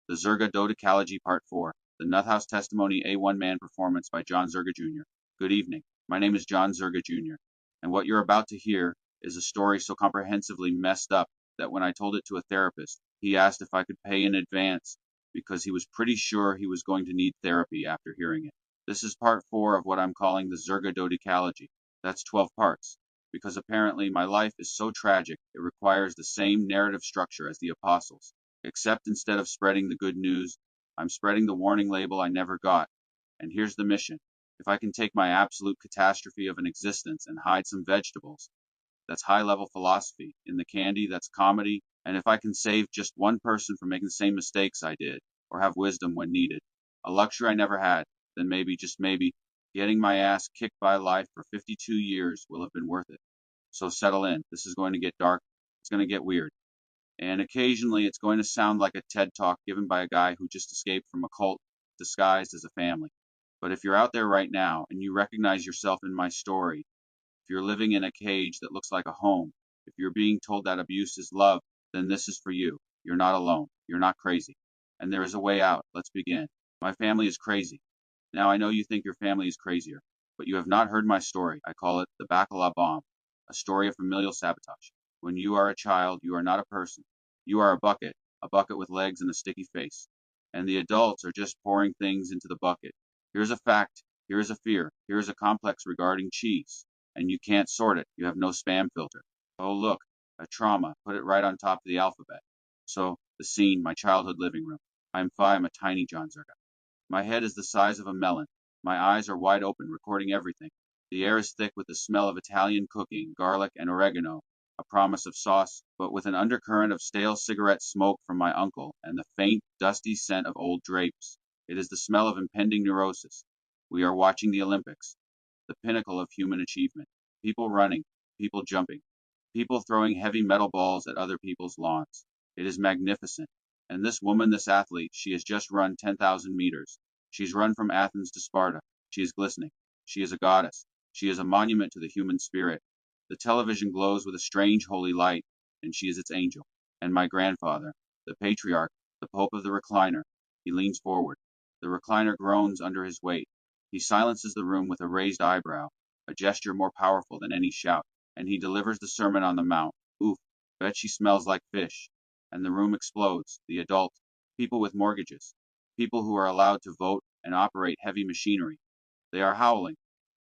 The Zerga Dodecalogy Part 4, the Nuth House Testimony A1 Man Performance by John Zerga Jr. Good evening. My name is John Zerga Jr., and what you're about to hear is a story so comprehensively messed up that when I told it to a therapist, he asked if I could pay in advance because he was pretty sure he was going to need therapy after hearing it. This is part 4 of what I'm calling the Zerga Dodecalogy. That's 12 parts, because apparently my life is so tragic it requires the same narrative structure as the apostles. Except instead of spreading the good news, I'm spreading the warning label I never got. And here's the mission. If I can take my absolute catastrophe of an existence and hide some vegetables, that's high level philosophy. In the candy, that's comedy. And if I can save just one person from making the same mistakes I did, or have wisdom when needed, a luxury I never had, then maybe, just maybe, getting my ass kicked by life for 52 years will have been worth it. So settle in. This is going to get dark. It's going to get weird. And occasionally it's going to sound like a TED talk given by a guy who just escaped from a cult disguised as a family. But if you're out there right now and you recognize yourself in my story, if you're living in a cage that looks like a home, if you're being told that abuse is love, then this is for you. You're not alone. You're not crazy. And there is a way out. Let's begin. My family is crazy. Now I know you think your family is crazier, but you have not heard my story. I call it the Bacala Bomb, a story of familial sabotage. When you are a child, you are not a person. You are a bucket with legs and a sticky face. And the adults are just pouring things into the bucket. Here's a fact, here is a fear, here is a complex regarding cheese. And you can't sort it, you have no spam filter. Oh, look, a trauma, put it right on top of the alphabet. So, the scene, my childhood living room. I'm 5, I'm a tiny John Zerga. My head is the size of a melon. My eyes are wide open, recording everything. The air is thick with the smell of Italian cooking, garlic, and oregano, a promise of sauce, but with an undercurrent of stale cigarette smoke from my uncle and the faint, dusty scent of old drapes. It is the smell of impending neurosis. We are watching the Olympics, the pinnacle of human achievement. People running, people jumping, people throwing heavy metal balls at other people's lawns. It is magnificent. And this woman, this athlete, she has just run 10,000 meters. She's run from Athens to Sparta. She is glistening. She is a goddess. She is a monument to the human spirit. The television glows with a strange holy light, and she is its angel. And my grandfather, the patriarch, the pope of the recliner, he leans forward. The recliner groans under his weight. He silences the room with a raised eyebrow, a gesture more powerful than any shout, and he delivers the Sermon on the Mount. Oof, bet she smells like fish. And the room explodes. The adult, people with mortgages, people who are allowed to vote and operate heavy machinery. They are howling.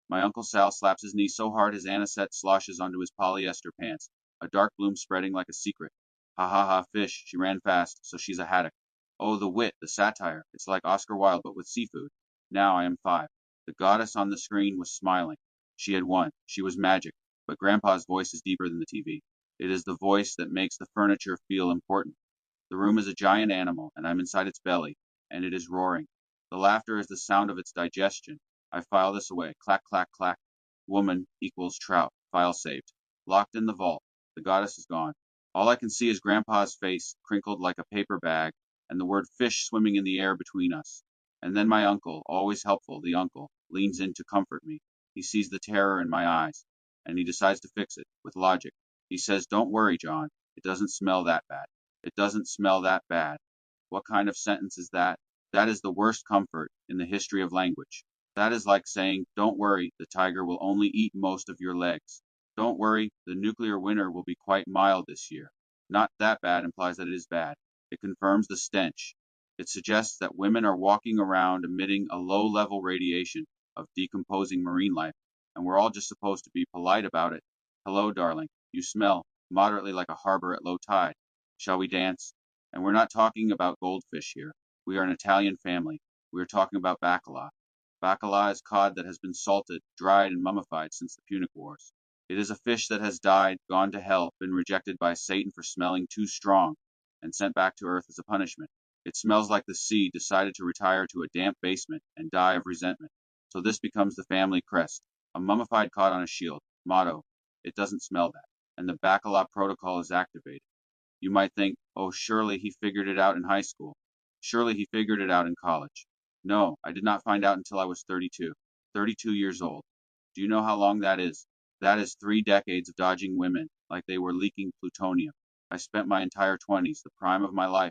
My Uncle Sal slaps his knee so hard his anisette sloshes onto his polyester pants, a dark bloom spreading like a secret. Ha ha ha, fish, she ran fast, so she's a haddock. Oh, the wit, the satire, it's like Oscar Wilde but with seafood. Now I am 5. The goddess on the screen was smiling. She had won. She was magic, but Grandpa's voice is deeper than the TV. It is the voice that makes the furniture feel important. The room is a giant animal, and I'm inside its belly, and it is roaring. The laughter is the sound of its digestion. I file this away. Clack, clack, clack. Woman equals trout. File saved. Locked in the vault. The goddess is gone. All I can see is Grandpa's face, crinkled like a paper bag, and the word fish swimming in the air between us. And then my uncle, always helpful, the uncle, leans in to comfort me. He sees the terror in my eyes, and he decides to fix it, with logic. He says, don't worry, John. It doesn't smell that bad. It doesn't smell that bad. What kind of sentence is that? That is the worst comfort in the history of language. That is like saying, don't worry, the tiger will only eat most of your legs. Don't worry, the nuclear winter will be quite mild this year. Not that bad implies that it is bad. It confirms the stench. It suggests that women are walking around emitting a low-level radiation of decomposing marine life, and we're all just supposed to be polite about it. Hello, darling. You smell moderately like a harbor at low tide. Shall we dance? And we're not talking about goldfish here. We are an Italian family. We are talking about bacala. Bacala is cod that has been salted, dried, and mummified since the Punic Wars. It is a fish that has died, gone to hell, been rejected by Satan for smelling too strong, and sent back to earth as a punishment. It smells like the sea decided to retire to a damp basement and die of resentment. So this becomes the family crest, a mummified cod on a shield. Motto, it doesn't smell that. And the bacala protocol is activated. You might think, oh, surely he figured it out in high school. Surely he figured it out in college. No, I did not find out until I was 32. 32 years old. Do you know how long that is? That is 3 decades of dodging women like they were leaking plutonium. I spent my entire 20s, the prime of my life,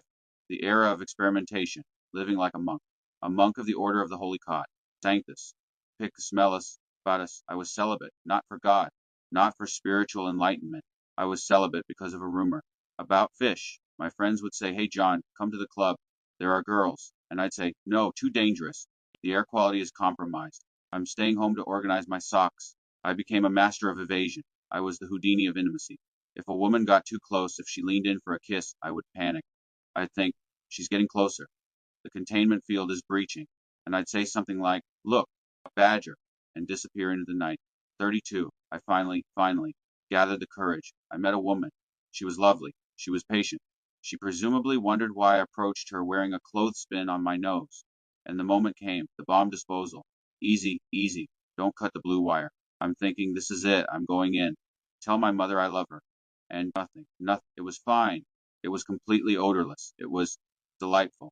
The era of experimentation, living like a monk of the Order of the Holy Cot, Sanctus, Picusmelus, Vatus. I was celibate, not for God, not for spiritual enlightenment. I was celibate because of a rumor about fish. My friends would say, "Hey, John, come to the club. There are girls." And I'd say, "No, too dangerous. The air quality is compromised. I'm staying home to organize my socks." I became a master of evasion. I was the Houdini of intimacy. If a woman got too close, if she leaned in for a kiss, I would panic. I'd think, "She's getting closer. The containment field is breaching." And I'd say something like, "Look, a badger," and disappear into the night. 32. I finally gathered the courage. I met a woman. She was lovely. She was patient. She presumably wondered why I approached her wearing a clothespin on my nose. And the moment came, the bomb disposal. Easy, easy. Don't cut the blue wire. I'm thinking, this is it. I'm going in. Tell my mother I love her. And nothing. It was fine. It was completely odorless. It was delightful.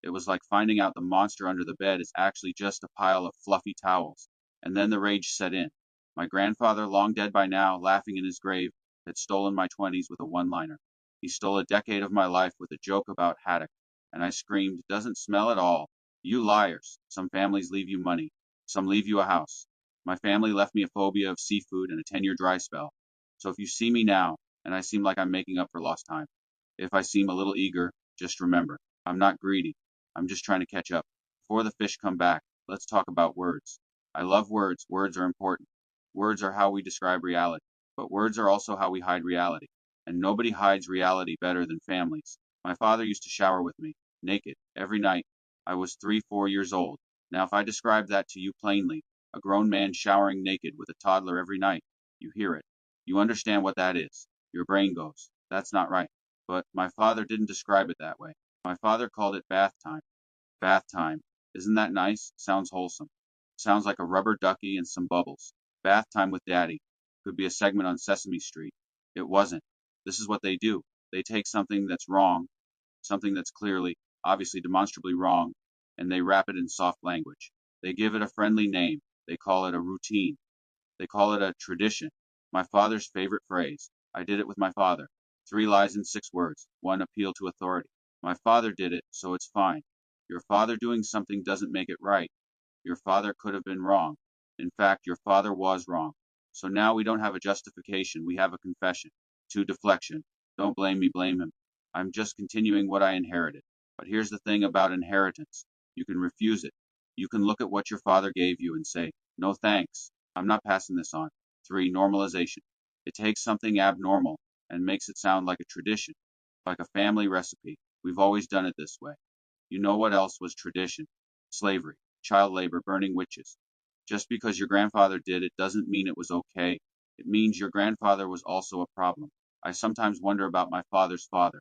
It was like finding out the monster under the bed is actually just a pile of fluffy towels. And then the rage set in. My grandfather, long dead by now, laughing in his grave, had stolen my 20s with a one-liner. He stole a decade of my life with a joke about haddock. And I screamed, "Doesn't smell at all. You liars. Some families leave you money. Some leave you a house. My family left me a phobia of seafood and a 10-year dry spell. So if you see me now, and I seem like I'm making up for lost time, if I seem a little eager, just remember, I'm not greedy. I'm just trying to catch up. Before the fish come back, let's talk about words. I love words. Words are important. Words are how we describe reality. But words are also how we hide reality. And nobody hides reality better than families. My father used to shower with me, naked, every night. I was 3, 4 years old. Now, if I describe that to you plainly, a grown man showering naked with a toddler every night, you hear it. You understand what that is. Your brain goes, "That's not right." But my father didn't describe it that way. My father called it bath time. Bath time. Isn't that nice? Sounds wholesome. Sounds like a rubber ducky and some bubbles. Bath time with Daddy. Could be a segment on Sesame Street. It wasn't. This is what they do. They take something that's wrong, something that's clearly, obviously demonstrably wrong, and they wrap it in soft language. They give it a friendly name. They call it a routine. They call it a tradition. My father's favorite phrase. I did it with my father. 3 lies in 6 words. One appeal to authority. My father did it, so it's fine. Your father doing something doesn't make it right. Your father could have been wrong. In fact, your father was wrong. So now we don't have a justification, we have a confession. To deflection. Don't blame me, blame him. I'm just continuing what I inherited. But here's the thing about inheritance. You can refuse it. You can look at what your father gave you and say, "No thanks. I'm not passing this on." 3. Normalization. It takes something abnormal and makes it sound like a tradition, like a family recipe. We've always done it this way. You know what else was tradition? Slavery, child labor, burning witches. Just because your grandfather did it doesn't mean it was okay. It means your grandfather was also a problem. I sometimes wonder about my father's father.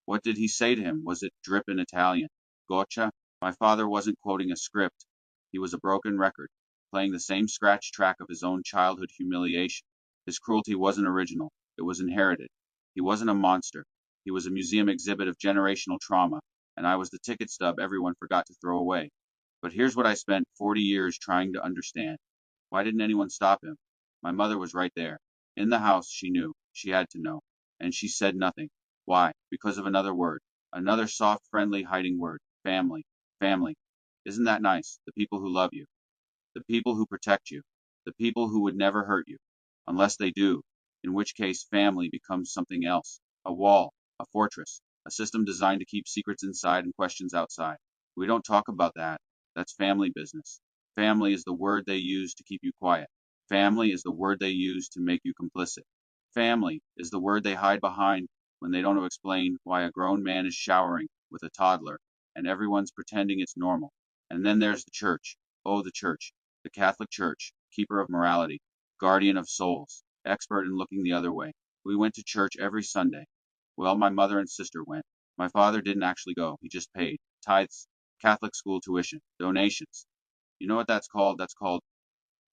What did he say to him? Was it drip in Italian? Gotcha? My father wasn't quoting a script. He was a broken record, playing the same scratch track of his own childhood humiliation. His cruelty wasn't original. It was inherited. He wasn't a monster. He was a museum exhibit of generational trauma, and I was the ticket stub everyone forgot to throw away. But here's what I spent 40 years trying to understand. Why didn't anyone stop him? My mother was right there. In the house, she knew. She had to know. And she said nothing. Why? Because of another word. Another soft, friendly, hiding word. Family. Family. Isn't that nice? The people who love you. The people who protect you. The people who would never hurt you. Unless they do. In which case, family becomes something else. A wall. A fortress. A system designed to keep secrets inside and questions outside. We don't talk about that. That's family business. Family is the word they use to keep you quiet. Family is the word they use to make you complicit. Family is the word they hide behind when they don't explain why a grown man is showering with a toddler and everyone's pretending it's normal. And then there's the church. Oh, the church. The Catholic Church, keeper of morality, guardian of souls, expert in looking the other way. We went to church every Sunday. Well, my mother and sister went. My father didn't actually go. He just paid. Tithes, Catholic school tuition, donations. You know what that's called? That's called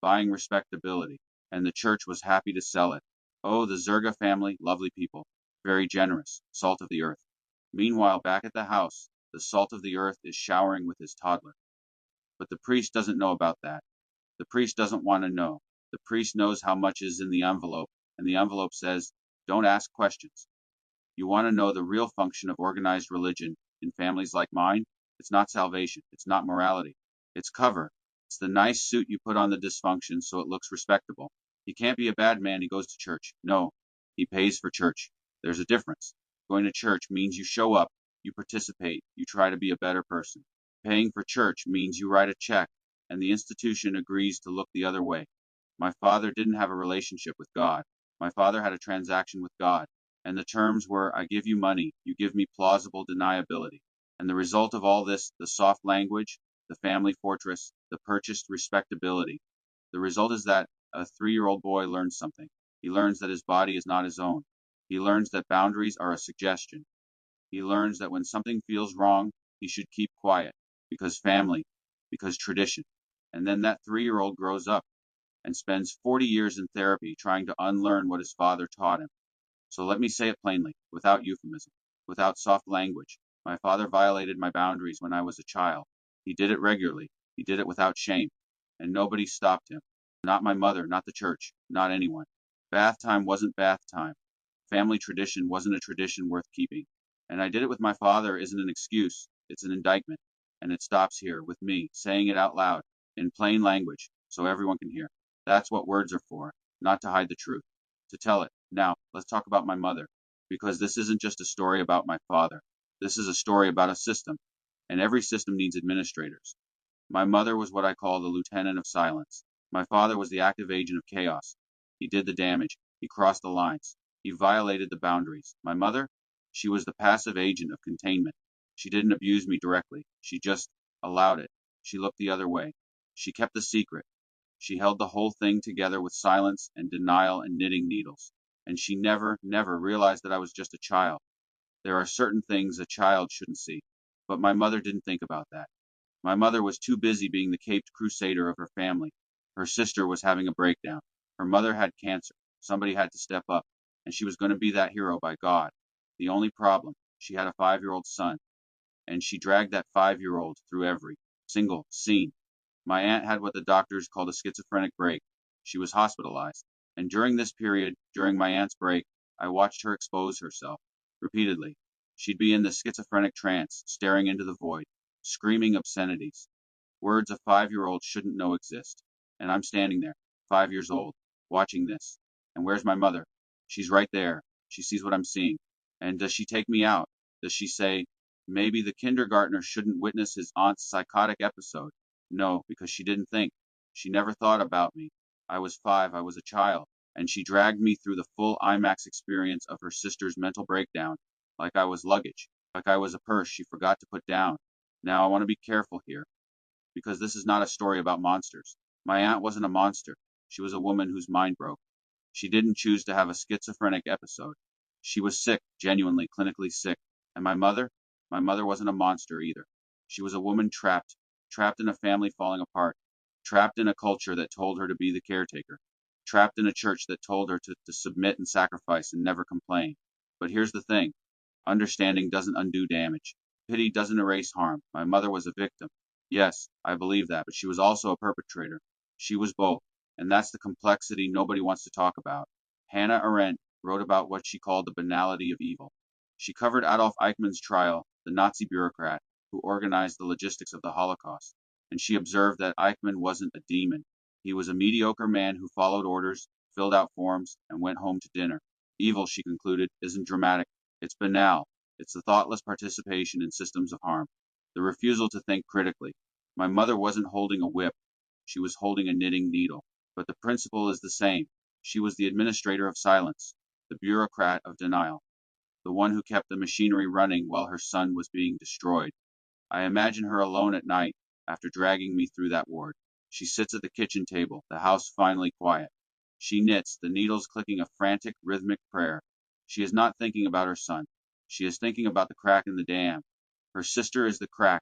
buying respectability. And the church was happy to sell it. Oh, the Zerga family, lovely people. Very generous. Salt of the earth. Meanwhile, back at the house, the salt of the earth is showering with his toddler. But the priest doesn't know about that. The priest doesn't want to know. The priest knows how much is in the envelope, and the envelope says, "Don't ask questions." You want to know the real function of organized religion, in families like mine, it's not salvation. It's not morality. It's cover. It's the nice suit you put on the dysfunction so it looks respectable. He can't be a bad man. He goes to church. No, he pays for church. There's a difference. Going to church means you show up, you participate, you try to be a better person. Paying for church means you write a check and the institution agrees to look the other way. My father didn't have a relationship with God. My father had a transaction with God, and the terms were I give you money, you give me plausible deniability. And the result of all this, the soft language, the family fortress, the purchased respectability. The result is that a 3-year-old boy learns something. He learns that his body is not his own. He learns that boundaries are a suggestion. He learns that when something feels wrong, he should keep quiet because family, because tradition. And then that 3-year-old grows up and spends 40 years in therapy trying to unlearn what his father taught him. So let me say it plainly, without euphemism, without soft language. My father violated my boundaries when I was a child. He did it regularly. He did it without shame. And nobody stopped him. Not my mother, not the church, not anyone. Bath time wasn't bath time. Family tradition wasn't a tradition worth keeping. And I did it with my father isn't an excuse, it's an indictment. And it stops here, with me, saying it out loud, in plain language, so everyone can hear. That's what words are for, not to hide the truth, to tell it. Now, let's talk about my mother, because this isn't just a story about my father. This is a story about a system, and every system needs administrators. My mother was what I call the lieutenant of silence. My father was the active agent of chaos. He did the damage. He crossed the lines. He violated the boundaries. My mother? She was the passive agent of containment. She didn't abuse me directly. She just allowed it. She looked the other way. She kept the secret. She held the whole thing together with silence and denial and knitting needles. And she never, never realized that I was just a child. There are certain things a child shouldn't see. But my mother didn't think about that. My mother was too busy being the caped crusader of her family. Her sister was having a breakdown. Her mother had cancer. Somebody had to step up. And she was going to be that hero by God. The only problem, she had a 5-year-old son. And she dragged that 5-year-old through every single scene. My aunt had what the doctors called a schizophrenic break. She was hospitalized. And during this period, during my aunt's break, I watched her expose herself repeatedly. She'd be in this schizophrenic trance, staring into the void, screaming obscenities, words a 5-year-old shouldn't know exist. And I'm standing there, 5 years old, watching this. And where's my mother? She's right there. She sees what I'm seeing. And does she take me out? Does she say, maybe the kindergartner shouldn't witness his aunt's psychotic episode? No, because she didn't think. She never thought about me. I was 5, I was a child. And she dragged me through the full IMAX experience of her sister's mental breakdown, like I was luggage, like I was a purse she forgot to put down. Now I want to be careful here, because this is not a story about monsters. My aunt wasn't a monster. She was a woman whose mind broke. She didn't choose to have a schizophrenic episode. She was sick, genuinely, clinically sick. And my mother? My mother wasn't a monster either. She was a woman trapped, trapped in a family falling apart, trapped in a culture that told her to be the caretaker, trapped in a church that told her to submit and sacrifice and never complain. But here's the thing. Understanding doesn't undo damage. Pity doesn't erase harm. My mother was a victim. Yes, I believe that, but she was also a perpetrator. She was both, and that's the complexity nobody wants to talk about. Hannah Arendt wrote about what she called the banality of evil. She covered Adolf Eichmann's trial, the Nazi bureaucrat who organized the logistics of the Holocaust, and she observed that Eichmann wasn't a demon. He was a mediocre man who followed orders, filled out forms, and went home to dinner. Evil, she concluded, isn't dramatic. It's banal. It's the thoughtless participation in systems of harm, the refusal to think critically. My mother wasn't holding a whip. She was holding a knitting needle. But the principle is the same. She was the administrator of silence, the bureaucrat of denial, the one who kept the machinery running while her son was being destroyed. I imagine her alone at night, after dragging me through that ward. She sits at the kitchen table, the house finally quiet. She knits, the needles clicking a frantic, rhythmic prayer. She is not thinking about her son. She is thinking about the crack in the dam. Her sister is the crack.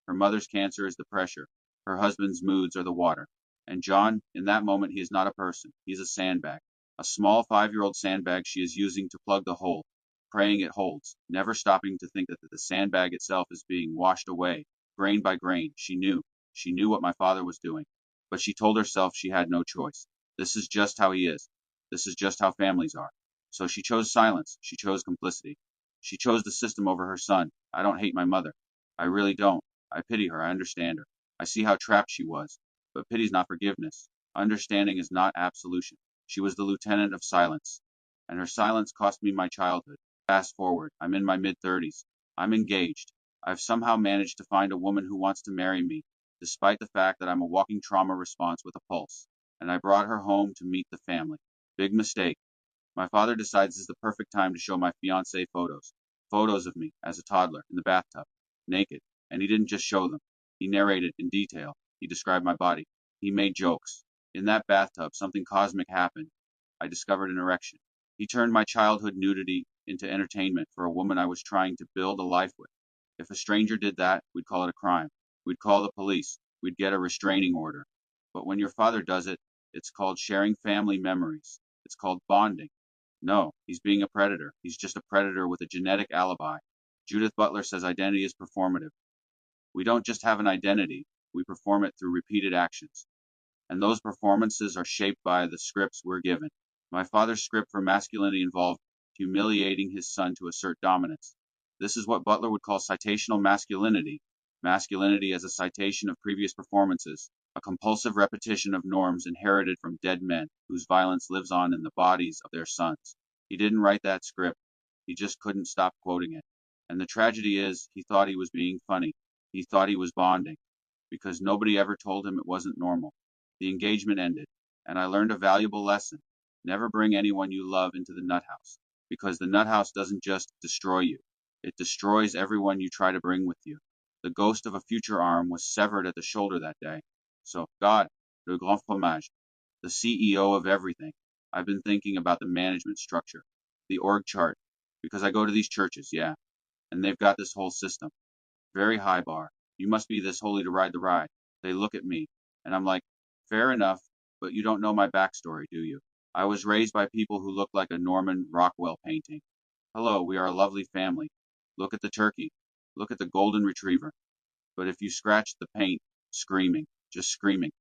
Her mother's cancer is the pressure. Her husband's moods are the water. And John, in that moment, he is not a person. He is a sandbag. A small 5-year-old sandbag she is using to plug the hole, praying it holds, never stopping to think that the sandbag itself is being washed away, grain by grain. She knew. She knew what my father was doing. But she told herself she had no choice. This is just how he is. This is just how families are. So she chose silence. She chose complicity. She chose the system over her son. I don't hate my mother. I really don't. I pity her. I understand her. I see how trapped she was. But pity's not forgiveness. Understanding is not absolution. She was the lieutenant of silence. And her silence cost me my childhood. Fast forward. I'm in my mid-30s. I'm engaged. I've somehow managed to find a woman who wants to marry me, despite the fact that I'm a walking trauma response with a pulse. And I brought her home to meet the family. Big mistake. My father decides this is the perfect time to show my fiancée photos. Photos of me as a toddler in the bathtub, naked. And he didn't just show them. He narrated in detail. He described my body. He made jokes. In that bathtub, something cosmic happened. I discovered an erection. He turned my childhood nudity into entertainment for a woman I was trying to build a life with. If a stranger did that, we'd call it a crime. We'd call the police. We'd get a restraining order. But when your father does it, it's called sharing family memories. It's called bonding. No, he's being a predator. He's just a predator with a genetic alibi. Judith Butler says identity is performative. We don't just have an identity, we perform it through repeated actions. And those performances are shaped by the scripts we're given. My father's script for masculinity involved humiliating his son to assert dominance. This is what Butler would call citational masculinity. Masculinity as a citation of previous performances, a compulsive repetition of norms inherited from dead men whose violence lives on in the bodies of their sons. He didn't write that script. He just couldn't stop quoting it. And the tragedy is, he thought he was being funny. He thought he was bonding, because nobody ever told him it wasn't normal. The engagement ended, and I learned a valuable lesson. Never bring anyone you love into the nut house, because the nut house doesn't just destroy you. It destroys everyone you try to bring with you. The ghost of a future arm was severed at the shoulder that day. So, God, le grand fromage, the CEO of everything. I've been thinking about the management structure, the org chart, because I go to these churches, yeah, and they've got this whole system. Very high bar. You must be this holy to ride the ride. They look at me, and I'm like, fair enough, but you don't know my backstory, do you? I was raised by people who look like a Norman Rockwell painting. Hello, we are a lovely family. Look at the turkey. Look at the golden retriever. But if you scratch the paint, screaming, just screaming.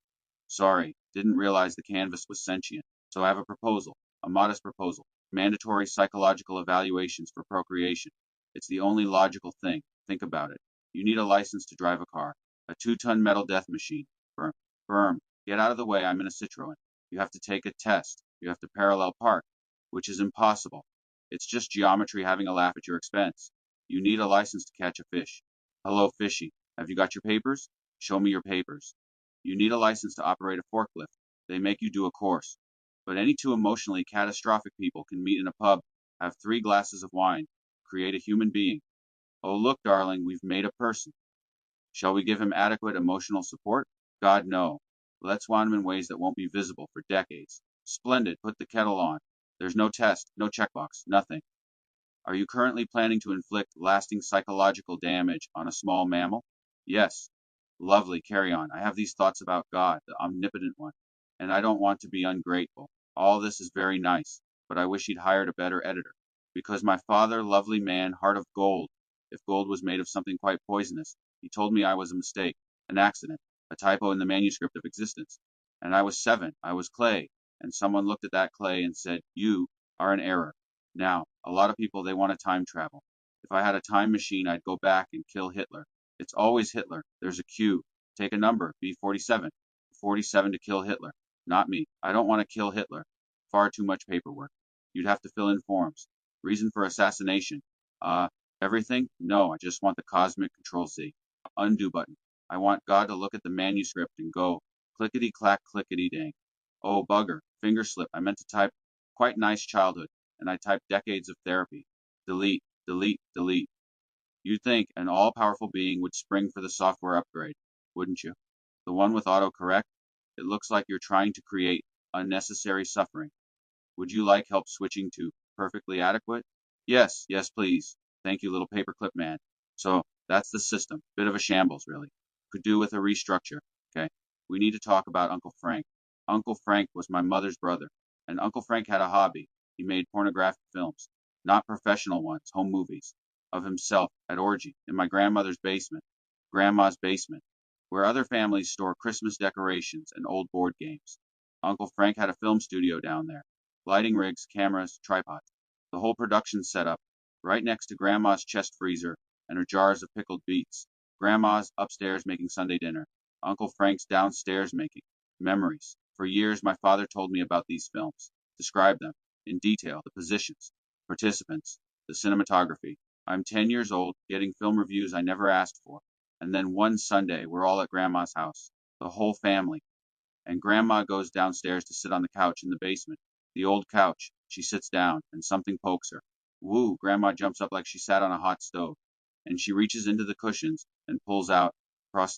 Sorry, didn't realize the canvas was sentient. So I have a proposal, a modest proposal. Mandatory psychological evaluations for procreation. It's the only logical thing. Think about it. You need a license to drive a car, a 2-ton metal death machine. Firm. Get out of the way, I'm in a Citroen. You have to take a test. You have to parallel park, which is impossible. It's just geometry having a laugh at your expense. You need a license to catch a fish. Hello, fishy. Have you got your papers? Show me your papers. You need a license to operate a forklift. They make you do a course. But any two emotionally catastrophic people can meet in a pub, have 3 glasses of wine, create a human being. Oh, look, darling, we've made a person. Shall we give him adequate emotional support? God, no. Let's want him in ways that won't be visible for decades. Splendid, put the kettle on. There's no test, no checkbox, nothing. Are you currently planning to inflict lasting psychological damage on a small mammal? Yes. Lovely, carry on. I have these thoughts about God, the omnipotent one, and I don't want to be ungrateful. All this is very nice, but I wish he'd hired a better editor. Because my father, lovely man, heart of gold, if gold was made of something quite poisonous, he told me I was a mistake, an accident, a typo in the manuscript of existence. And I was 7, I was clay, and someone looked at that clay and said, you are an error. Now, a lot of people, they want to time travel. If I had a time machine, I'd go back and kill Hitler. It's always Hitler. There's a Q. Take a number, B47. 47 to kill Hitler. Not me. I don't want to kill Hitler. Far too much paperwork. You'd have to fill in forms. Reason for assassination. Everything? No, I just want the cosmic control Z. Undo button. I want God to look at the manuscript and go, clickety-clack, clickety-dang. Oh, bugger. Finger slip. I meant to type quite nice childhood, and I typed decades of therapy. Delete, delete, delete. You'd think an all-powerful being would spring for the software upgrade, wouldn't you? The one with autocorrect? It looks like you're trying to create unnecessary suffering. Would you like help switching to perfectly adequate? Yes, yes, please. Thank you, little paperclip man. So, that's the system. Bit of a shambles, really. Could do with a restructure. Okay. We need to talk about Uncle Frank. Uncle Frank was my mother's brother, and Uncle Frank had a hobby. He made pornographic films. Not professional ones, home movies. Of himself at orgy in my grandmother's basement, grandma's basement, where other families store Christmas decorations and old board games. Uncle Frank had a film studio down there. Lighting rigs, cameras, tripods. The whole production setup right next to Grandma's chest freezer and her jars of pickled beets. Grandma's upstairs making Sunday dinner. Uncle Frank's downstairs making. Memories. For years, my father told me about these films, described them in detail, the positions, participants, the cinematography. I'm 10 years old, getting film reviews I never asked for. And then one Sunday, we're all at Grandma's house, the whole family, and Grandma goes downstairs to sit on the couch in the basement. The old couch. She sits down, and something pokes her. Woo! Grandma jumps up like she sat on a hot stove, and she reaches into the cushions and pulls out a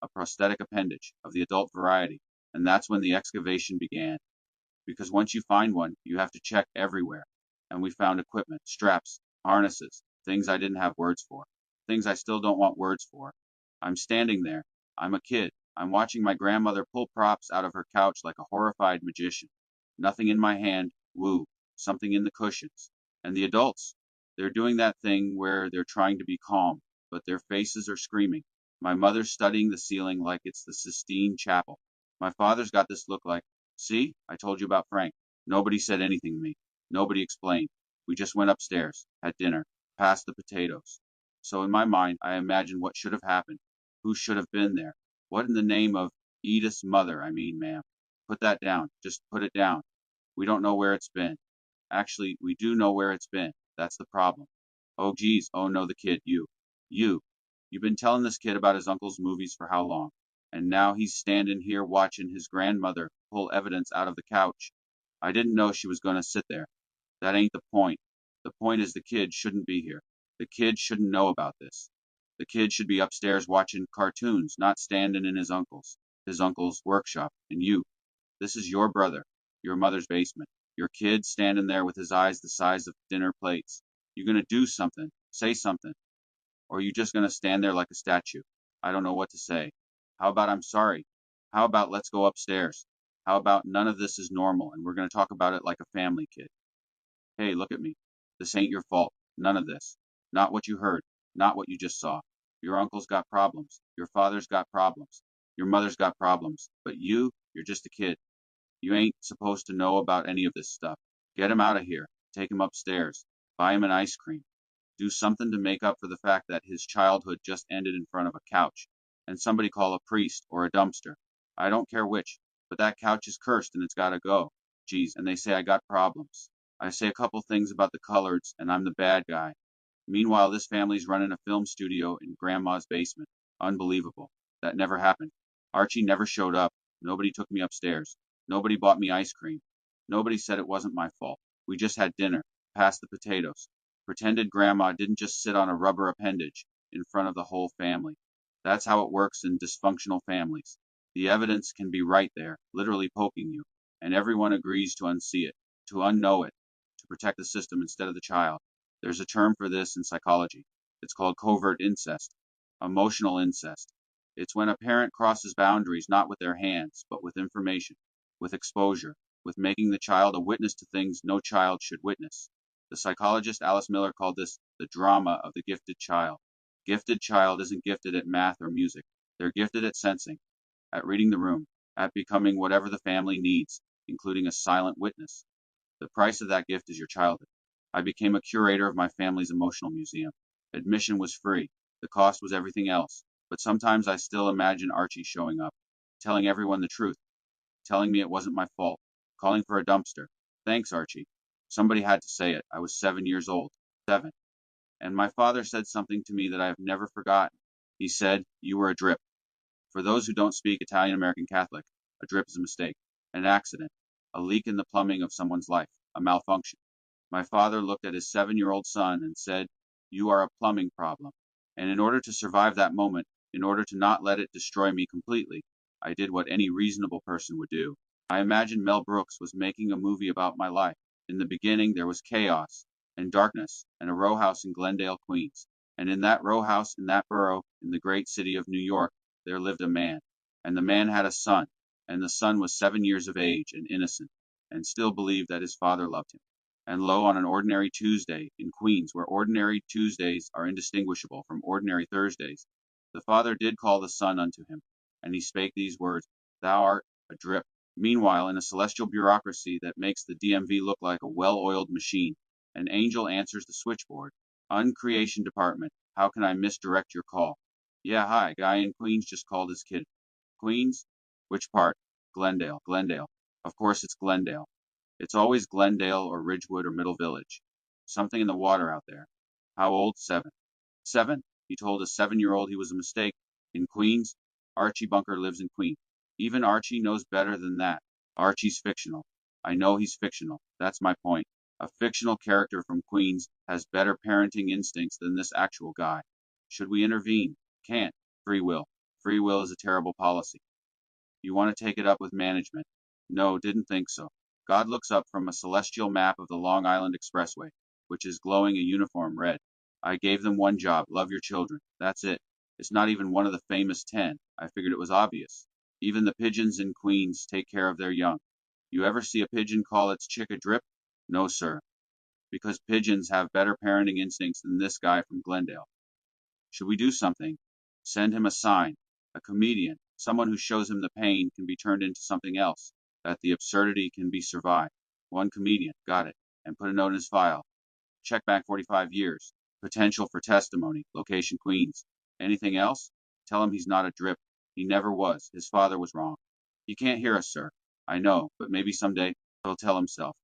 prosthetic appendage of the adult variety, and that's when the excavation began. Because once you find one, you have to check everywhere. And we found equipment, straps, harnesses, things I didn't have words for, things I still don't want words for. I'm standing there. I'm a kid. I'm watching my grandmother pull props out of her couch like a horrified magician. Nothing in my hand, woo, something in the cushions. And the adults, they're doing that thing where they're trying to be calm, but their faces are screaming. My mother's studying the ceiling like it's the Sistine Chapel. My father's got this look like, see, I told you about Frank. Nobody said anything to me. Nobody explained. We just went upstairs, had dinner, passed the potatoes. So in my mind, I imagine what should have happened, who should have been there. What in the name of Edith's mother, I mean, ma'am? Put that down. Just put it down. We don't know where it's been. Actually, we do know where it's been. That's the problem. Oh, geez. Oh, no, the kid. You. You've been telling this kid about his uncle's movies for how long? And now he's standing here watching his grandmother pull evidence out of the couch. I didn't know she was going to sit there. That ain't the point. The point is the kid shouldn't be here. The kid shouldn't know about this. The kid should be upstairs watching cartoons, not standing in his uncle's workshop. And you, this is your brother, your mother's basement. Your kid standing there with his eyes the size of dinner plates. You're going to do something, say something, or are you just going to stand there like a statue? I don't know what to say. How about I'm sorry? How about let's go upstairs? How about none of this is normal and we're going to talk about it like a family, kid? Hey, look at me. This ain't your fault. None of this. Not what you heard. Not what you just saw. Your uncle's got problems. Your father's got problems. Your mother's got problems. But you're just a kid. You ain't supposed to know about any of this stuff. Get him out of here. Take him upstairs. Buy him an ice cream. Do something to make up for the fact that his childhood just ended in front of a couch. And somebody call a priest or a dumpster. I don't care which, but that couch is cursed and it's gotta go. Geez, and they say I got problems. I say a couple things about the coloreds and I'm the bad guy. Meanwhile, this family's running a film studio in Grandma's basement. Unbelievable. That never happened. Archie never showed up. Nobody took me upstairs. Nobody bought me ice cream. Nobody said it wasn't my fault. We just had dinner, passed the potatoes. Pretended Grandma didn't just sit on a rubber appendage in front of the whole family. That's how it works in dysfunctional families. The evidence can be right there, literally poking you, and everyone agrees to unsee it, to unknow it, to protect the system instead of the child. There's a term for this in psychology. It's called covert incest, emotional incest. It's when a parent crosses boundaries not with their hands, but with information, with exposure, with making the child a witness to things no child should witness. The psychologist Alice Miller called this the drama of the gifted child. Gifted child isn't gifted at math or music. They're gifted at sensing, at reading the room, at becoming whatever the family needs, including a silent witness. The price of that gift is your childhood. I became a curator of my family's emotional museum. Admission was free. The cost was everything else. But sometimes I still imagine Archie showing up, telling everyone the truth, telling me it wasn't my fault, calling for a dumpster. Thanks, Archie. Somebody had to say it. I was 7 years old. 7. And my father said something to me that I have never forgotten. He said, "You were a drip." For those who don't speak Italian American Catholic, a drip is a mistake, an accident, a leak in the plumbing of someone's life, a malfunction. My father looked at his 7-year-old son and said, "You are a plumbing problem." And in order to survive that moment, in order to not let it destroy me completely, I did what any reasonable person would do. I imagined Mel Brooks was making a movie about my life. In the beginning, there was chaos and darkness and a row house in Glendale, Queens. And in that row house, in that borough, in the great city of New York, there lived a man. And the man had a son. And the son was 7 years of age and innocent, and still believed that his father loved him. And lo, on an ordinary Tuesday in Queens, where ordinary Tuesdays are indistinguishable from ordinary Thursdays, the father did call the son unto him, and he spake these words, "Thou art a drip." Meanwhile, in a celestial bureaucracy that makes the DMV look like a well-oiled machine, an angel answers the switchboard, Uncreation Department. How can I misdirect your call? Yeah, hi. Guy in Queens just called his kid. Queens? Which part? Glendale. Glendale. Of course it's Glendale. It's always Glendale or Ridgewood or Middle Village. Something in the water out there. How old? 7. 7? He told a 7-year-old he was a mistake. In Queens? Archie Bunker lives in Queens. Even Archie knows better than that. Archie's fictional. I know he's fictional. That's my point. A fictional character from Queens has better parenting instincts than this actual guy. Should we intervene? Can't. Free will. Free will is a terrible policy. You want to take it up with management? No, didn't think so. God looks up from a celestial map of the Long Island Expressway, which is glowing a uniform red. I gave them one job, love your children. That's it. It's not even one of the famous 10. I figured it was obvious. Even the pigeons in Queens take care of their young. You ever see a pigeon call its chick a drip? No, sir. Because pigeons have better parenting instincts than this guy from Glendale. Should we do something? Send him a sign. A comedian, someone who shows him the pain can be turned into something else, that the absurdity can be survived. One comedian, got it, and put a note in his file. Check back 45 years. Potential for testimony. Location Queens. Anything else? Tell him he's not a drip. He never was. His father was wrong. He can't hear us, sir. I know, but maybe someday he'll tell himself.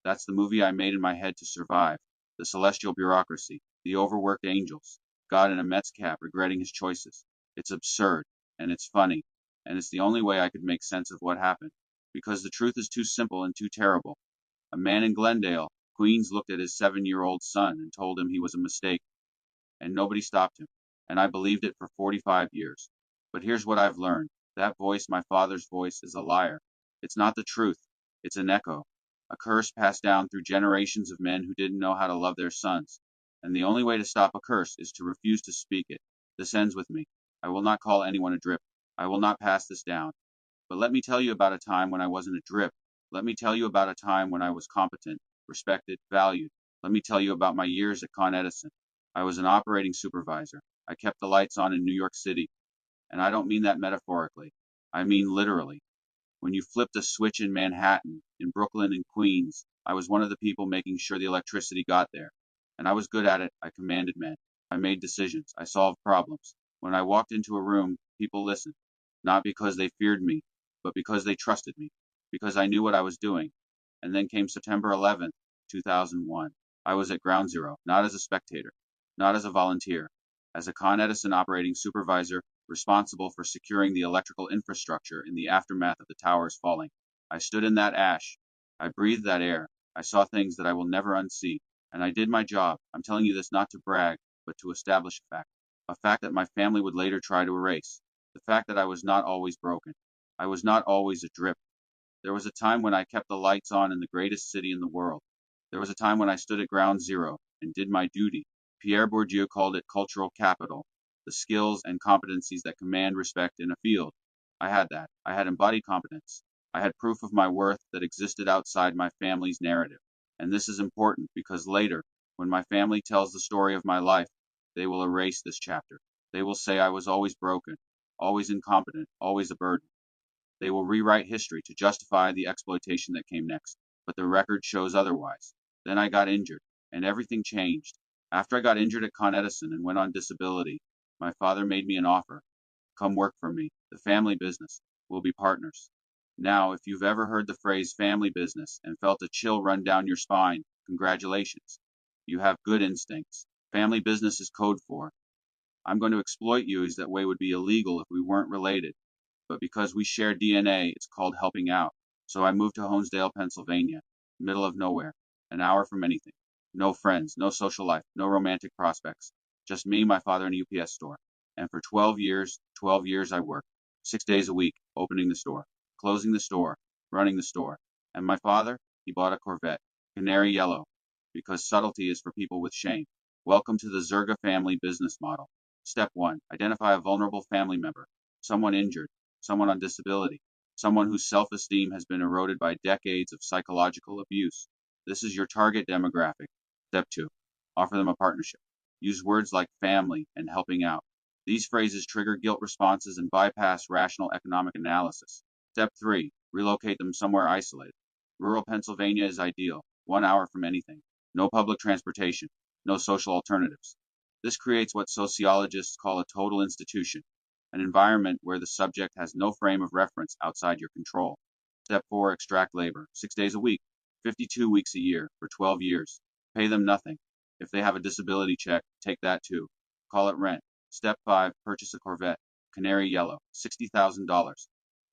That's the movie I made in my head to survive. The celestial bureaucracy. The overworked angels. God in a Mets cap regretting his choices. It's absurd, and it's funny, and it's the only way I could make sense of what happened, because the truth is too simple and too terrible. A man in Glendale, Queens, looked at his 7-year-old son and told him he was a mistake, and nobody stopped him, and I believed it for 45 years. But here's what I've learned. That voice, my father's voice, is a liar. It's not the truth. It's an echo, a curse passed down through generations of men who didn't know how to love their sons. And the only way to stop a curse is to refuse to speak it. This ends with me. I will not call anyone a drip. I will not pass this down. But let me tell you about a time when I wasn't a drip. Let me tell you about a time when I was competent, respected, valued. Let me tell you about my years at Con Edison. I was an operating supervisor. I kept the lights on in New York City. And I don't mean that metaphorically. I mean literally. When you flipped a switch in Manhattan, in Brooklyn, and Queens, I was one of the people making sure the electricity got there. And I was good at it. I commanded men. I made decisions. I solved problems. When I walked into a room, people listened. Not because they feared me, but because they trusted me. Because I knew what I was doing. And then came September 11th, 2001. I was at Ground Zero, not as a spectator, not as a volunteer, as a Con Edison operating supervisor responsible for securing the electrical infrastructure in the aftermath of the towers falling. I stood in that ash. I breathed that air. I saw things that I will never unsee. And I did my job. I'm telling you this not to brag, but to establish a fact that my family would later try to erase. The fact that I was not always broken. I was not always a drip. There was a time when I kept the lights on in the greatest city in the world. There was a time when I stood at Ground Zero and did my duty. Pierre Bourdieu called it cultural capital, the skills and competencies that command respect in a field. I had that. I had embodied competence. I had proof of my worth that existed outside my family's narrative. And this is important because later, when my family tells the story of my life, they will erase this chapter. They will say I was always broken, always incompetent, always a burden. They will rewrite history to justify the exploitation that came next. But the record shows otherwise. Then I got injured, and everything changed. After I got injured at Con Edison and went on disability, my father made me an offer. Come work for me, the family business. We'll be partners. Now, if you've ever heard the phrase family business and felt a chill run down your spine, congratulations. You have good instincts. Family business is code for. I'm going to exploit you as that way would be illegal if we weren't related. But because we share DNA, it's called helping out. So I moved to Honesdale, Pennsylvania, middle of nowhere, an hour from anything. No friends, no social life, no romantic prospects. Just me, my father, and a UPS store. And for 12 years I worked. 6 days a week, opening the store, closing the store, running the store. And my father, he bought a Corvette, canary yellow, because subtlety is for people with shame. Welcome to the Zerga family business model. Step 1, identify a vulnerable family member, someone injured, someone on disability, someone whose self-esteem has been eroded by decades of psychological abuse. This is your target demographic. Step 2, offer them a partnership. Use words like family and helping out. These phrases trigger guilt responses and bypass rational economic analysis. Step 3, relocate them somewhere isolated. Rural Pennsylvania is ideal, 1 hour from anything. No public transportation. no social alternatives. This creates what sociologists call a total institution, an environment where the subject has no frame of reference outside your control. Step 4, extract labor, 6 days a week, 52 weeks a year, for 12 years. Pay them nothing. If they have a disability check, take that too. Call it rent. Step 5, purchase a Corvette, canary yellow, $60,000.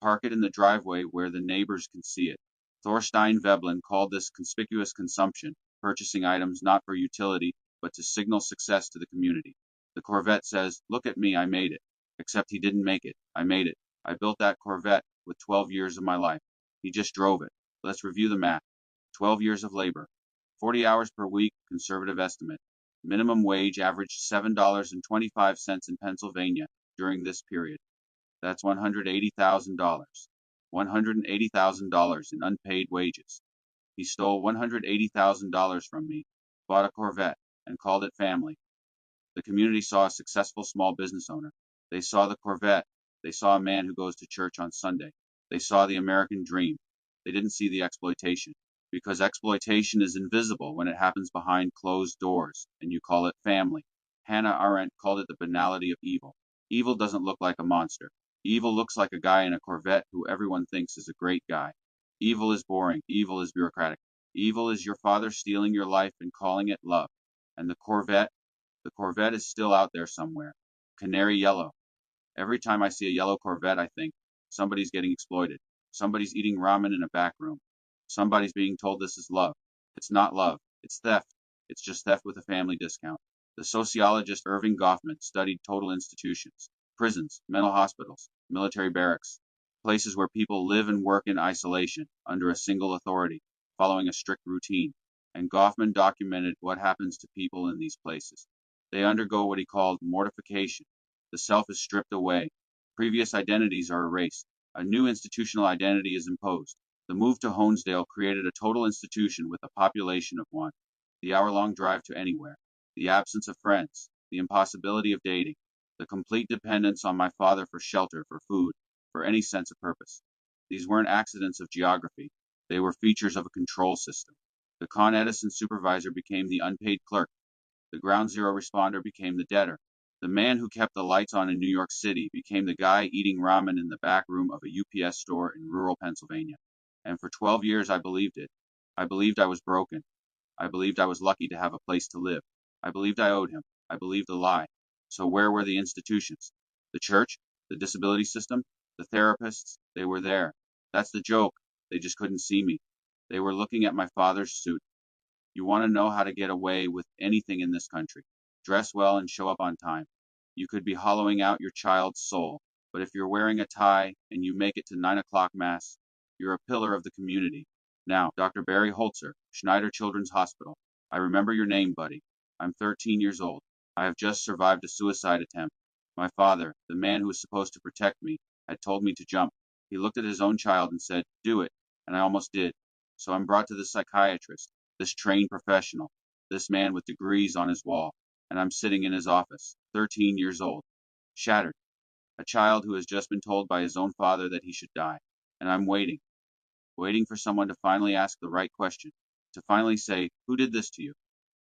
Park it in the driveway where the neighbors can see it. Thorstein Veblen called this conspicuous consumption, purchasing items not for utility, but to signal success to the community. The Corvette says, "Look at me, I made it." Except he didn't make it. I made it. I built that Corvette with 12 years of my life. He just drove it. Let's review the math. 12 years of labor. 40 hours per week, conservative estimate. Minimum wage averaged $7.25 in Pennsylvania during this period. That's $180,000. $180,000 in unpaid wages. He stole $180,000 from me, bought a Corvette, and called it family. The community saw a successful small business owner. They saw the Corvette. They saw a man who goes to church on Sunday. They saw the American dream. They didn't see the exploitation, because exploitation is invisible when it happens behind closed doors, and you call it family. Hannah Arendt called it the banality of evil. Evil doesn't look like a monster. Evil looks like a guy in a Corvette who everyone thinks is a great guy. Evil is boring. Evil is bureaucratic. Evil is your father stealing your life and calling it love. And the Corvette is still out there somewhere. Canary yellow. Every time I see a yellow Corvette, I think somebody's getting exploited. Somebody's eating ramen in a back room. Somebody's being told this is love. It's not love. It's theft. It's just theft with a family discount. The sociologist Irving Goffman studied total institutions, prisons, mental hospitals, military barracks, places where people live and work in isolation under a single authority, following a strict routine. And Goffman documented what happens to people in these places. They undergo what he called mortification. The self is stripped away. Previous identities are erased. A new institutional identity is imposed. The move to Honesdale created a total institution with a population of one. The hour-long drive to anywhere. The absence of friends. The impossibility of dating. The complete dependence on my father for shelter, for food, for any sense of purpose. These weren't accidents of geography. They were features of a control system. The Con Edison supervisor became the unpaid clerk. The ground zero responder became the debtor. The man who kept the lights on in New York City became the guy eating ramen in the back room of a UPS store in rural Pennsylvania. And for 12 years I believed it. I believed I was broken. I believed I was lucky to have a place to live. I believed I owed him. I believed the lie. So where were the institutions? The church? The disability system? The therapists? They were there. That's the joke. They just couldn't see me. They were looking at my father's suit. You want to know how to get away with anything in this country. Dress well and show up on time. You could be hollowing out your child's soul, but if you're wearing a tie and you make it to 9 o'clock Mass, you're a pillar of the community. Now, Dr. Barry Holzer, Schneider Children's Hospital. I remember your name, buddy. I'm 13 years old. I have just survived a suicide attempt. My father, the man who was supposed to protect me, had told me to jump. He looked at his own child and said, "Do it," and I almost did. So I'm brought to the psychiatrist, this trained professional, this man with degrees on his wall, and I'm sitting in his office, 13 years old, shattered, a child who has just been told by his own father that he should die. And I'm waiting for someone to finally ask the right question, to finally say, "Who did this to you?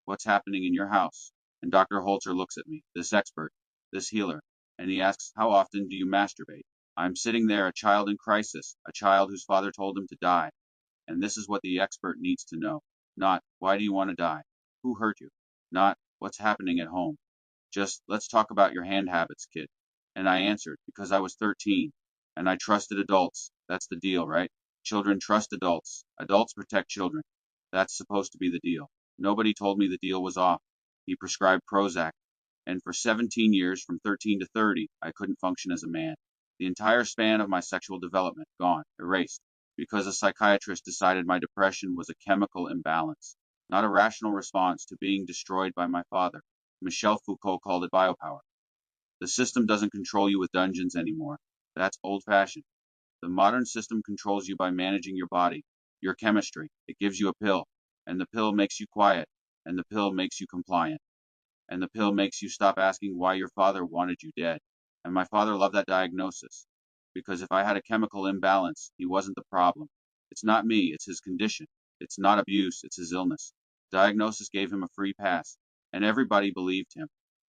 What's happening in your house?" And Dr. Holzer looks at me, this expert, this healer, and he asks, "How often do you masturbate?" I'm sitting there, a child in crisis, a child whose father told him to die. And this is what the expert needs to know. Not, "Why do you want to die? Who hurt you?" Not, "What's happening at home?" Just, "Let's talk about your hand habits, kid." And I answered, because I was 13, and I trusted adults. That's the deal, right? Children trust adults. Adults protect children. That's supposed to be the deal. Nobody told me the deal was off. He prescribed Prozac. And for 17 years, from 13 to 30, I couldn't function as a man. The entire span of my sexual development, gone, erased, because a psychiatrist decided my depression was a chemical imbalance, not a rational response to being destroyed by my father. Michel Foucault called it biopower. The system doesn't control you with dungeons anymore. That's old-fashioned. The modern system controls you by managing your body, your chemistry. It gives you a pill, and the pill makes you quiet, and the pill makes you compliant, and the pill makes you stop asking why your father wanted you dead. And my father loved that diagnosis, because if I had a chemical imbalance, he wasn't the problem. It's not me, it's his condition. It's not abuse, it's his illness. Diagnosis gave him a free pass, And everybody believed him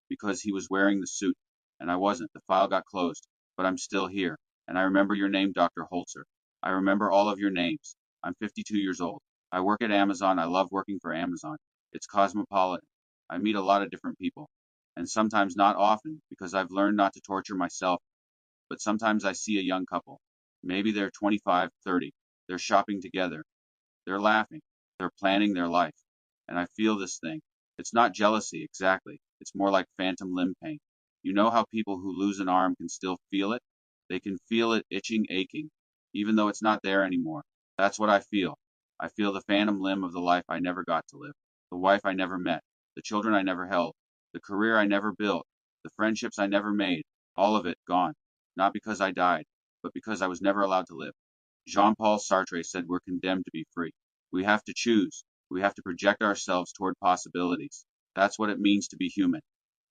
because he was wearing the suit, and I wasn't. The file got closed, but I'm still here. And I remember your name, Dr. Holzer. I remember all of your names. I'm 52 years old. I work at Amazon. I love working for Amazon. It's cosmopolitan. I meet a lot of different people, and sometimes not often because I've learned not to torture myself, but sometimes I see a young couple. Maybe they're 25, 30. They're shopping together. They're laughing. They're planning their life. And I feel this thing. It's not jealousy exactly. It's more like phantom limb pain. You know how people who lose an arm can still feel it? They can feel it itching, aching, even though it's not there anymore. That's what I feel. I feel the phantom limb of the life I never got to live, the wife I never met, the children I never held, the career I never built, the friendships I never made, all of it gone. Not because I died, but because I was never allowed to live. Jean-Paul Sartre said we're condemned to be free. We have to choose. We have to project ourselves toward possibilities. That's what it means to be human.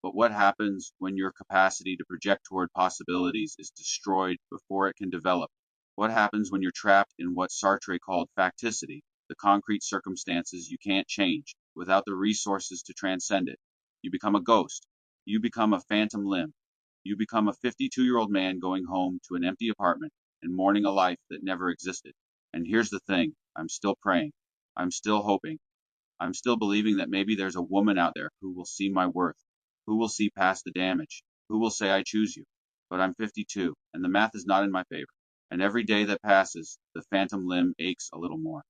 But what happens when your capacity to project toward possibilities is destroyed before it can develop? What happens when you're trapped in what Sartre called facticity, the concrete circumstances you can't change, without the resources to transcend it? You become a ghost. You become a phantom limb. You become a 52-year-old man going home to an empty apartment and mourning a life that never existed. And here's the thing, I'm still praying. I'm still hoping. I'm still believing that maybe there's a woman out there who will see my worth, who will see past the damage, who will say I choose you. But I'm 52, and the math is not in my favor. And every day that passes, the phantom limb aches a little more.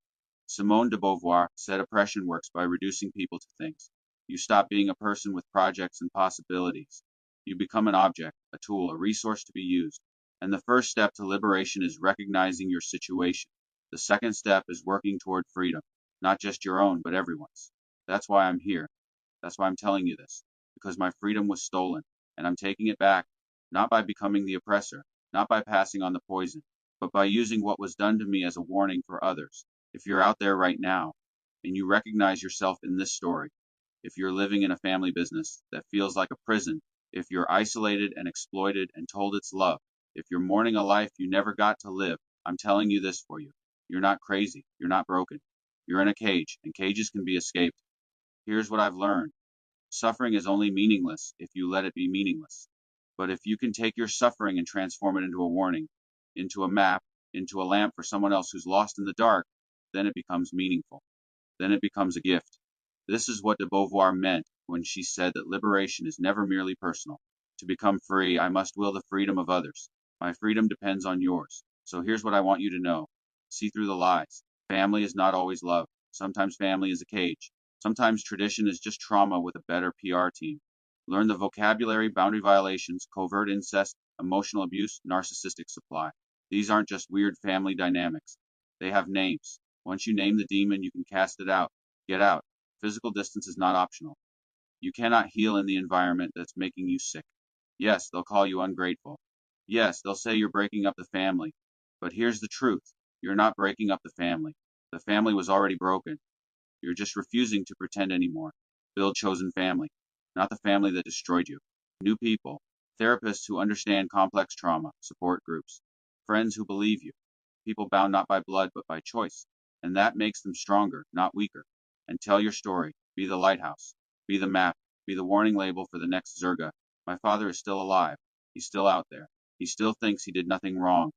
Simone de Beauvoir said oppression works by reducing people to things. You stop being a person with projects and possibilities. You become an object, a tool, a resource to be used. And the first step to liberation is recognizing your situation. The second step is working toward freedom, not just your own, but everyone's. That's why I'm here. That's why I'm telling you this, because my freedom was stolen, and I'm taking it back, not by becoming the oppressor, not by passing on the poison, but by using what was done to me as a warning for others. If you're out there right now, and you recognize yourself in this story, if you're living in a family business that feels like a prison, if you're isolated and exploited and told it's love, if you're mourning a life you never got to live, I'm telling you this for you. You're not crazy. You're not broken. You're in a cage, and cages can be escaped. Here's what I've learned. Suffering is only meaningless if you let it be meaningless. But if you can take your suffering and transform it into a warning, into a map, into a lamp for someone else who's lost in the dark, then it becomes meaningful. Then it becomes a gift. This is what de Beauvoir meant when she said that liberation is never merely personal. To become free, I must will the freedom of others. My freedom depends on yours. So here's what I want you to know. See through the lies. Family is not always love. Sometimes family is a cage. Sometimes tradition is just trauma with a better PR team. Learn the vocabulary, boundary violations, covert incest, emotional abuse, narcissistic supply. These aren't just weird family dynamics. They have names. Once you name the demon, you can cast it out. Get out. Physical distance is not optional. You cannot heal in the environment that's making you sick. Yes, they'll call you ungrateful. Yes, they'll say you're breaking up the family. But here's the truth. You're not breaking up the family. The family was already broken. You're just refusing to pretend anymore. Build chosen family, not the family that destroyed you. New people, therapists who understand complex trauma, support groups, friends who believe you, people bound not by blood but by choice. And that makes them stronger, not weaker. And tell your story. Be the lighthouse. Be the map. Be the warning label for the next Zerga. My father is still alive. He's still out there. He still thinks he did nothing wrong.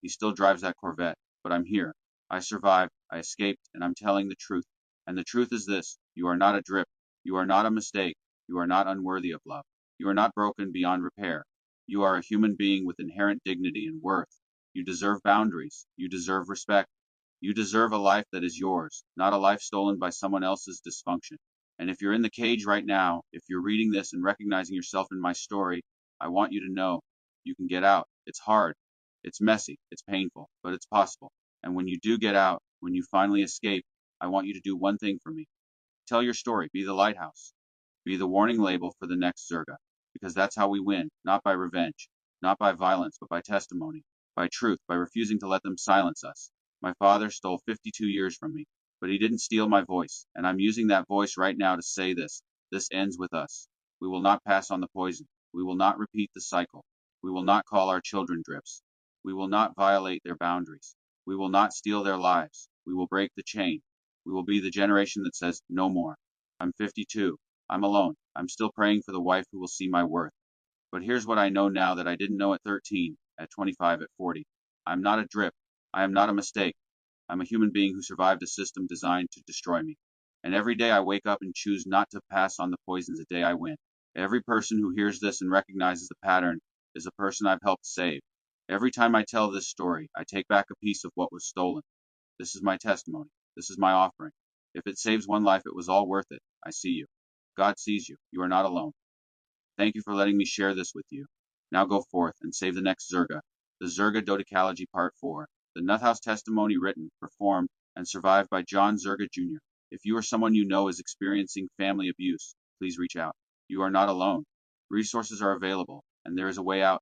He still drives that Corvette. But I'm here. I survived. I escaped. And I'm telling the truth. And the truth is this. You are not a drip. You are not a mistake. You are not unworthy of love. You are not broken beyond repair. You are a human being with inherent dignity and worth. You deserve boundaries. You deserve respect. You deserve a life that is yours, not a life stolen by someone else's dysfunction. And if you're in the cage right now, if you're reading this and recognizing yourself in my story, I want you to know you can get out. It's hard. It's messy. It's painful, but it's possible. And when you do get out, when you finally escape, I want you to do one thing for me. Tell your story. Be the lighthouse. Be the warning label for the next Zerga. Because that's how we win, not by revenge, not by violence, but by testimony, by truth, by refusing to let them silence us. My father stole 52 years from me, but he didn't steal my voice, and I'm using that voice right now to say this. This ends with us. We will not pass on the poison. We will not repeat the cycle. We will not call our children drips. We will not violate their boundaries. We will not steal their lives. We will break the chain. We will be the generation that says no more. I'm 52. I'm alone. I'm still praying for the wife who will see my worth. But here's what I know now that I didn't know at 13, at 25, at 40. I'm not a drip. I am not a mistake. I'm a human being who survived a system designed to destroy me. And every day I wake up and choose not to pass on the poisons the day I win. Every person who hears this and recognizes the pattern is a person I've helped save. Every time I tell this story, I take back a piece of what was stolen. This is my testimony. This is my offering. If it saves one life, it was all worth it. I see you. God sees you. You are not alone. Thank you for letting me share this with you. Now go forth and save the next Zerga. The Zerga Dodecalogy Part 4. The Nut House Testimony written, performed, and survived by John Zerga Jr. If you or someone you know is experiencing family abuse, please reach out. You are not alone. Resources are available, and there is a way out